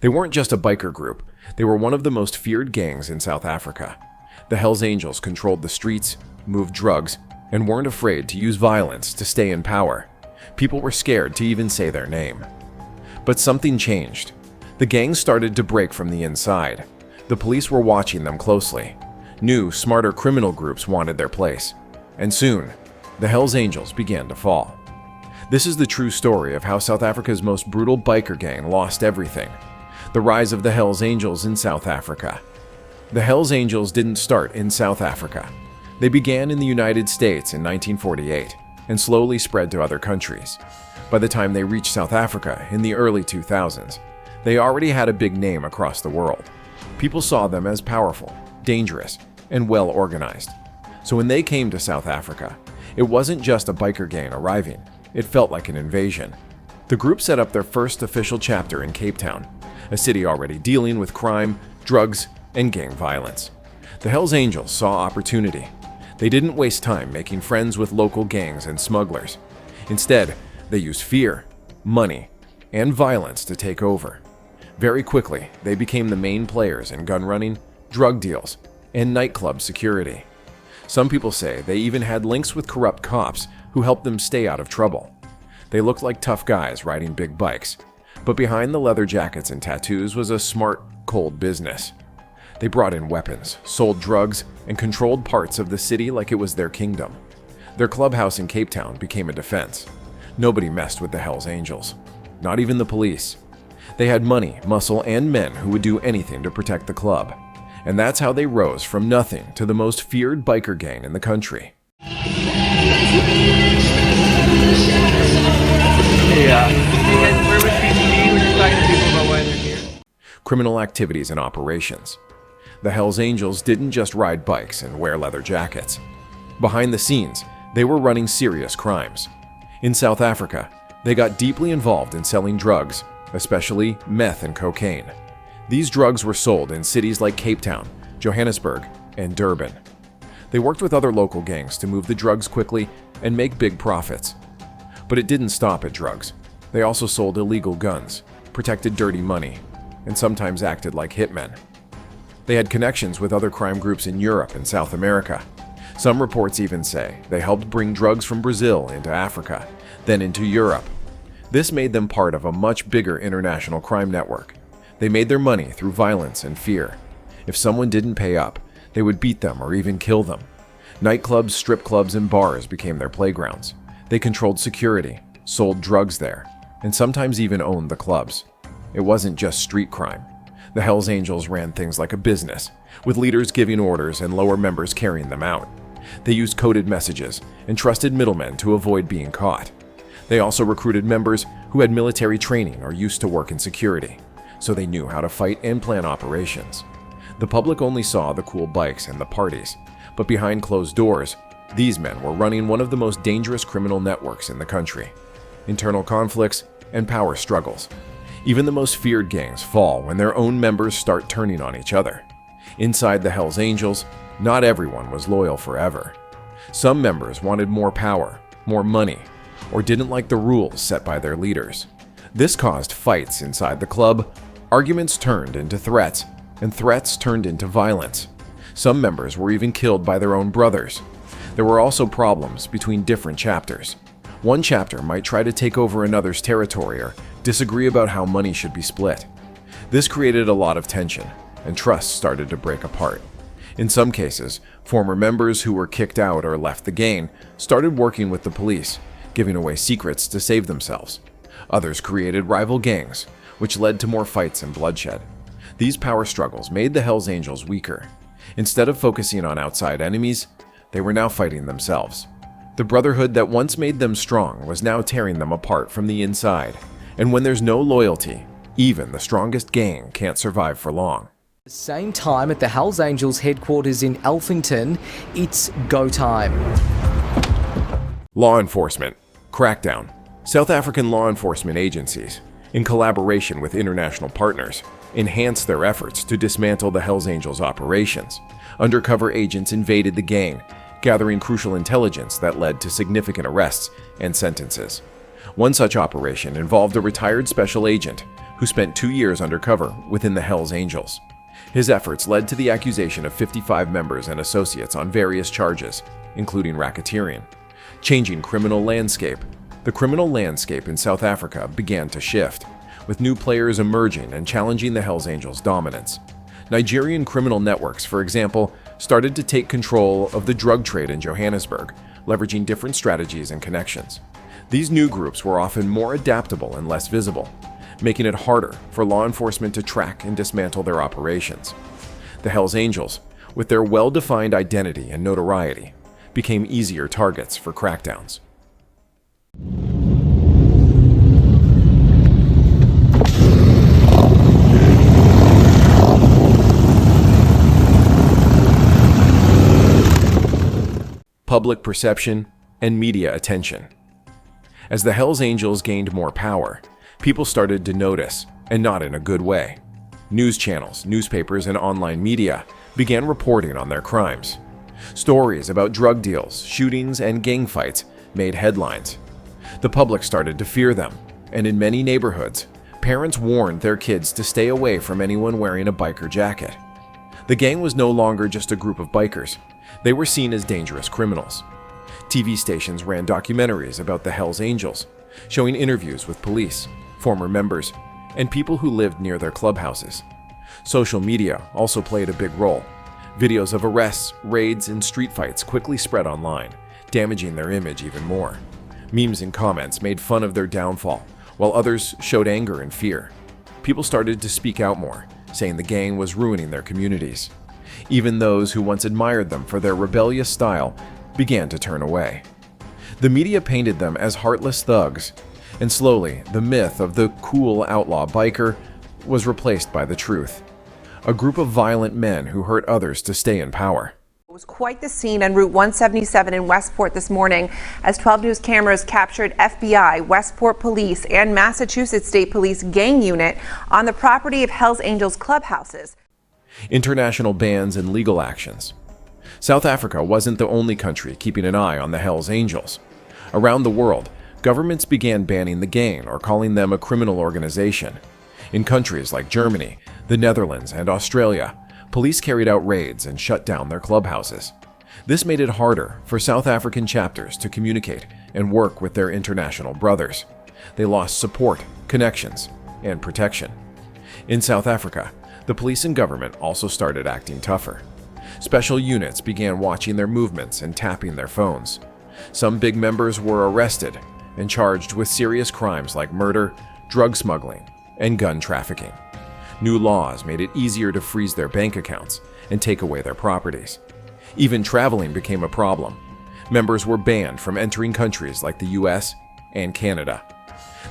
They weren't just a biker group, they were one of the most feared gangs in South Africa. The Hells Angels controlled the streets, moved drugs, and weren't afraid to use violence to stay in power. People were scared to even say their name. But something changed. The gang started to break from the inside. The police were watching them closely. New, smarter criminal groups wanted their place. And soon, the Hells Angels began to fall. This is the true story of how South Africa's most brutal biker gang lost everything. The rise of the Hells Angels in South Africa. The Hells Angels didn't start in South Africa. They began in the United States in 1948 and slowly spread to other countries. By the time they reached South Africa in the early 2000s, they already had a big name across the world. People saw them as powerful, dangerous, and well organized. So when they came to South Africa, it wasn't just a biker gang arriving, it felt like an invasion. The group set up their first official chapter in Cape Town, a city already dealing with crime, drugs, and gang violence. The Hells Angels saw opportunity. They didn't waste time making friends with local gangs and smugglers. Instead, they used fear, money, and violence to take over. Very quickly, they became the main players in gun running, drug deals, and nightclub security. Some people say they even had links with corrupt cops who helped them stay out of trouble. They looked like tough guys riding big bikes, but behind the leather jackets and tattoos was a smart, cold business. They brought in weapons, sold drugs, and controlled parts of the city like it was their kingdom. Their clubhouse in Cape Town became a defense. Nobody messed with the Hells Angels, not even the police. They had money, muscle, and men who would do anything to protect the club. And that's how they rose from nothing to the most feared biker gang in the country. Where would people be when you're talking to people about why they're here? Criminal activities and operations. The Hells Angels didn't just ride bikes and wear leather jackets. Behind the scenes, they were running serious crimes. In South Africa, they got deeply involved in selling drugs, especially meth and cocaine. These drugs were sold in cities like Cape Town, Johannesburg, and Durban. They worked with other local gangs to move the drugs quickly and make big profits. But it didn't stop at drugs. They also sold illegal guns, protected dirty money, and sometimes acted like hitmen. They had connections with other crime groups in Europe and South America. Some reports even say they helped bring drugs from Brazil into Africa, then into Europe. This made them part of a much bigger international crime network. They made their money through violence and fear. If someone didn't pay up, they would beat them or even kill them. Nightclubs, strip clubs, and bars became their playgrounds. They controlled security, sold drugs there, and sometimes even owned the clubs. It wasn't just street crime. The Hells Angels ran things like a business, with leaders giving orders and lower members carrying them out. They used coded messages and trusted middlemen to avoid being caught. They also recruited members who had military training or used to work in security, so they knew how to fight and plan operations. The public only saw the cool bikes and the parties, but behind closed doors, these men were running one of the most dangerous criminal networks in the country. Internal conflicts and power struggles. Even the most feared gangs fall when their own members start turning on each other. Inside the Hells Angels, not everyone was loyal forever. Some members wanted more power, more money, or didn't like the rules set by their leaders. This caused fights inside the club. Arguments turned into threats, and threats turned into violence. Some members were even killed by their own brothers. There were also problems between different chapters. One chapter might try to take over another's territory or disagree about how money should be split. This created a lot of tension, and trust started to break apart. In some cases, former members who were kicked out or left the gang started working with the police, giving away secrets to save themselves. Others created rival gangs, which led to more fights and bloodshed. These power struggles made the Hells Angels weaker. Instead of focusing on outside enemies, they were now fighting themselves. The brotherhood that once made them strong was now tearing them apart from the inside. And when there's no loyalty, even the strongest gang can't survive for long. At the same time, at the Hells Angels headquarters in Alphington, it's go time. Law enforcement. Crackdown. South African law enforcement agencies, in collaboration with international partners, enhanced their efforts to dismantle the Hells Angels' operations. Undercover agents invaded the gang, gathering crucial intelligence that led to significant arrests and sentences. One such operation involved a retired special agent who spent 2 years undercover within the Hells Angels. His efforts led to the accusation of 55 members and associates on various charges, including racketeering. Changing criminal landscape. The criminal landscape in South Africa began to shift, with new players emerging and challenging the Hells Angels' dominance. Nigerian criminal networks, for example, started to take control of the drug trade in Johannesburg, leveraging different strategies and connections. These new groups were often more adaptable and less visible, making it harder for law enforcement to track and dismantle their operations. The Hells Angels, with their well-defined identity and notoriety, became easier targets for crackdowns. Public perception and media attention. As the Hells Angels gained more power, people started to notice, and not in a good way. News channels, newspapers, and online media began reporting on their crimes. Stories about drug deals, shootings, and gang fights made headlines. The public started to fear them, and in many neighborhoods, parents warned their kids to stay away from anyone wearing a biker jacket. The gang was no longer just a group of bikers. They were seen as dangerous criminals. TV stations ran documentaries about the Hells Angels, showing interviews with police, former members, and people who lived near their clubhouses. Social media also played a big role. Videos of arrests, raids, and street fights quickly spread online, damaging their image even more. Memes and comments made fun of their downfall, while others showed anger and fear. People started to speak out more, saying the gang was ruining their communities. Even those who once admired them for their rebellious style began to turn away. The media painted them as heartless thugs, and slowly the myth of the cool outlaw biker was replaced by the truth. A group of violent men who hurt others to stay in power. It was quite the scene on Route 177 in Westport this morning as 12 News cameras captured FBI, Westport Police, and Massachusetts State Police gang unit on the property of Hells Angels clubhouses. International bans and legal actions. South Africa wasn't the only country keeping an eye on the Hells Angels. Around the world, governments began banning the gang or calling them a criminal organization. In countries like Germany, the Netherlands, and Australia, police carried out raids and shut down their clubhouses. This made it harder for South African chapters to communicate and work with their international brothers. They lost support, connections, and protection. In South Africa, the police and government also started acting tougher. Special units began watching their movements and tapping their phones. Some big members were arrested and charged with serious crimes like murder, drug smuggling, and gun trafficking. New laws made it easier to freeze their bank accounts and take away their properties. Even traveling became a problem. Members were banned from entering countries like the US and Canada.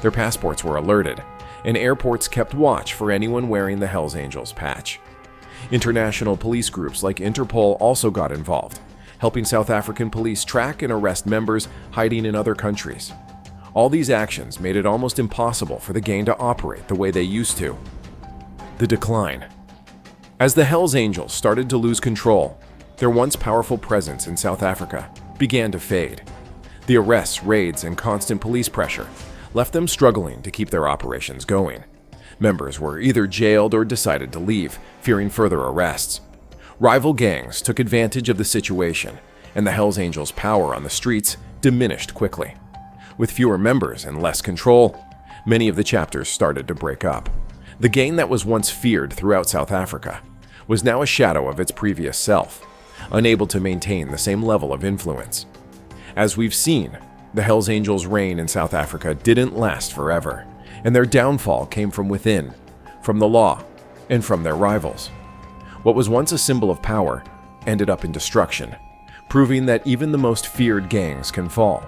Their passports were alerted, and airports kept watch for anyone wearing the Hells Angels patch. International police groups like Interpol also got involved, helping South African police track and arrest members hiding in other countries. All these actions made it almost impossible for the gang to operate the way they used to. The decline. As the Hells Angels started to lose control, their once powerful presence in South Africa began to fade. The arrests, raids, and constant police pressure left them struggling to keep their operations going. Members were either jailed or decided to leave, fearing further arrests. Rival gangs took advantage of the situation, and the Hells Angels' power on the streets diminished quickly. With fewer members and less control, many of the chapters started to break up. The gang that was once feared throughout South Africa was now a shadow of its previous self, unable to maintain the same level of influence. As we've seen, the Hells Angels' reign in South Africa didn't last forever, and their downfall came from within, from the law, and from their rivals. What was once a symbol of power ended up in destruction, proving that even the most feared gangs can fall.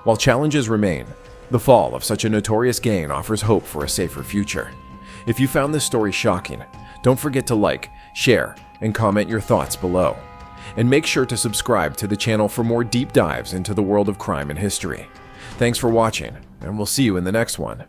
While challenges remain, the fall of such a notorious gang offers hope for a safer future. If you found this story shocking, don't forget to like, share, and comment your thoughts below. And make sure to subscribe to the channel for more deep dives into the world of crime and history. Thanks for watching, and we'll see you in the next one.